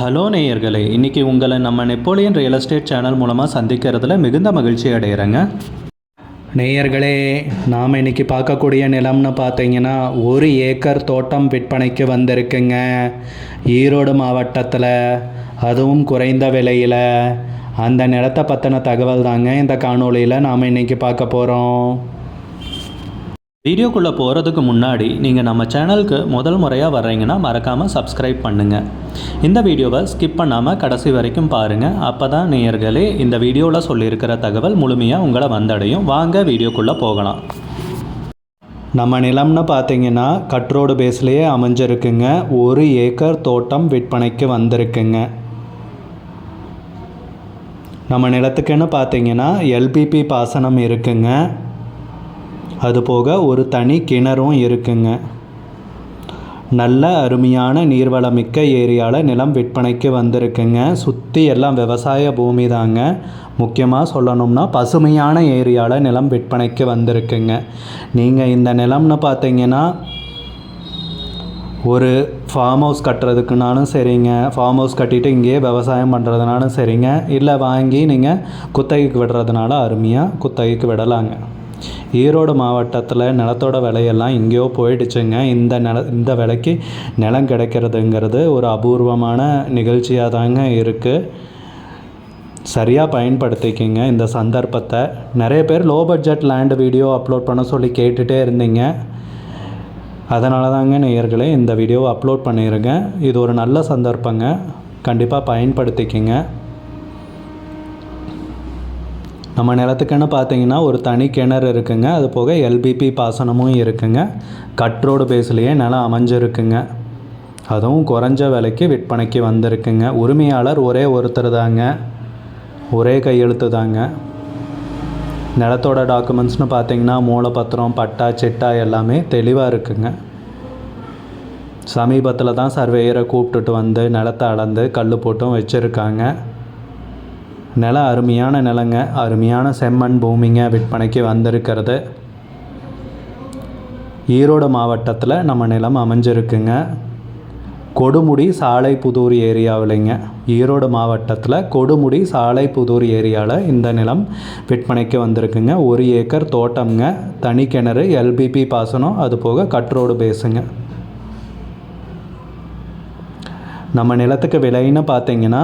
Hello நேயர்களே, இன்றைக்கி உங்களை நம்ம நெப்போலியன் ரியல் எஸ்டேட் சேனல் மூலமாக சந்திக்கிறதுல மிகுந்த மகிழ்ச்சி அடைகிறேங்க. நேயர்களே, நாம் இன்றைக்கி பார்க்கக்கூடிய நிலம்னு பார்த்தீங்கன்னா 1 ஏக்கர் தோட்டம் விற்பனைக்கு வந்திருக்குங்க. ஈரோடு மாவட்டத்தில், அதுவும் குறைந்த விலையில். அந்த நிலத்தை பற்றின தகவல் தாங்க இந்த காணொளியில் நாம் இன்றைக்கி பார்க்க போகிறோம். வீடியோக்குள்ளே போகிறதுக்கு முன்னாடி நீங்கள் நம்ம சேனலுக்கு முதல் முறையாக வர்றீங்கன்னா மறக்காமல் சப்ஸ்கிரைப் பண்ணுங்கள். இந்த வீடியோவை ஸ்கிப் பண்ணாமல் கடைசி வரைக்கும் பாருங்கள். அப்போ தான் நேயர்களே இந்த வீடியோவில் சொல்லியிருக்கிற தகவல் முழுமையாக உங்களை வந்தடையும். வாங்க வீடியோக்குள்ளே போகலாம். நம்ம நிலம்னு பார்த்தீங்கன்னா கட்ரோடு பேஸ்லேயே அமைஞ்சிருக்குங்க. 1 ஏக்கர் தோட்டம் விற்பனைக்கு வந்திருக்குங்க. நம்ம நிலத்துக்குன்னு பார்த்தீங்கன்னா எல்பிபி பாசனம் இருக்குங்க. அதுபோக ஒரு தனி கிணறும் இருக்குங்க. நல்ல அருமையான நீர்வளமிக்க ஏரியாவில் நிலம் விற்பனைக்கு வந்திருக்குங்க. சுற்றி எல்லாம் விவசாய பூமி தாங்க. முக்கியமாக சொல்லணும்னா பசுமையான ஏரியாவில் நிலம் விற்பனைக்கு வந்திருக்குங்க. நீங்கள் இந்த நிலம்னு பார்த்தீங்கன்னா ஒரு ஃபார்ம் ஹவுஸ் கட்டுறதுக்குனாலும் சரிங்க, ஃபார்ம் ஹவுஸ் கட்டிட்டு இங்கேயே விவசாயம் பண்ணுறதுனாலும் சரிங்க, இல்லை வாங்கி நீங்கள் குத்தகைக்கு விடுறதுனால அருமையாக குத்தகைக்கு விடலாங்க. ஈரோடு மாவட்டத்தில் நிலத்தோட விலையெல்லாம் எங்கேயோ போயிடுச்சுங்க. இந்த விலைக்கு நிலம் கிடைக்கிறதுங்கிறது ஒரு அபூர்வமான நிகழ்ச்சியாக தாங்க இருக்குது. சரியாக பயன்படுத்திக்கிங்க இந்த சந்தர்ப்பத்தை. நிறைய பேர் low budget land video upload பண்ண சொல்லி கேட்டுகிட்டே இருந்தீங்க. அதனால தாங்க நேயர்களே இந்த வீடியோவை அப்லோட் பண்ணியிருக்கேன். இது ஒரு நல்ல சந்தர்ப்பங்க, கண்டிப்பாக பயன்படுத்திக்கிங்க. நம்ம நிலத்துக்குன்னு பார்த்தீங்கன்னா ஒரு தனி கிணறு இருக்குங்க. அது போக எல்பிபி பாசனமும் இருக்குங்க. கட்ரோடு பேஸ்லேயே நிலம் அமைஞ்சிருக்குங்க. அதுவும் குறைஞ்ச விலைக்கு விற்பனைக்கு வந்திருக்குங்க. உரிமையாளர் ஒரே ஒருத்தர் தாங்க, ஒரே கையெழுத்து தாங்க. நிலத்தோட டாக்குமெண்ட்ஸ்னு பார்த்தீங்கன்னா மூலப்பத்திரம், பட்டா, சிட்டா எல்லாமே தெளிவாக இருக்குங்க. சமீபத்தில் தான் சர்வேயரை கூப்பிட்டுட்டு வந்து நிலத்தை அளந்து கல் போட்டும் வச்சுருக்காங்க. நிலம் அருமையான நிலங்க, அருமையான செம்மண் பூமிங்க விற்பனைக்கு வந்திருக்கிறது. ஈரோடு மாவட்டத்தில் நம்ம நிலம் அமைஞ்சிருக்குங்க. கொடுமுடி சாலைப்புதூர் ஏரியாவிலைங்க. ஈரோடு மாவட்டத்தில் கொடுமுடி சாலைப்புதூர் ஏரியாவில் இந்த நிலம் விற்பனைக்கு வந்திருக்குங்க. 1 ஏக்கர் தோட்டம்ங்க, தனி கிணறு, எல்பிபி பாசனம், அது போக கட்ரோடு பேஸுங்க. நம்ம நிலத்துக்கு விலைன்னு பார்த்தீங்கன்னா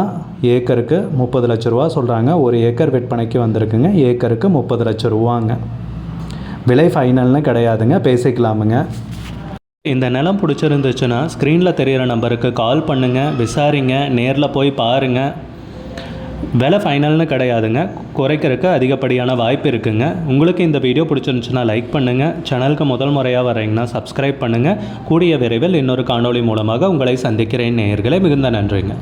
ஏக்கருக்கு 30 லட்ச ரூபா சொல்கிறாங்க. 1 ஏக்கர் விற்பனைக்கு வந்திருக்குங்க. ஏக்கருக்கு 30 லட்ச ரூபாங்க. விலை ஃபைனல்னு கிடையாதுங்க, பேசிக்கலாமுங்க. இந்த நிலம் பிடிச்சிருந்துச்சுன்னா ஸ்க்ரீனில் தெரிகிற நம்பருக்கு கால் பண்ணுங்கள், விசாரிங்க, நேரில் போய் பாருங்கள். விலை ஃபைனல்னு கிடையாதுங்க, குறைக்கிறதுக்கு அதிகப்படியான வாய்ப்பு இருக்குங்க. உங்களுக்கு இந்த வீடியோ பிடிச்சிருந்துச்சுன்னா லைக் பண்ணுங்கள். சேனலுக்கு முதல் முறையாக வரீங்கன்னா சப்ஸ்கிரைப் பண்ணுங்கள். கூடிய விரைவில் இன்னொரு காணொளி மூலமாக உங்களை சந்திக்கிறேன் நேயர்களே. மிகுந்த நன்றிங்க.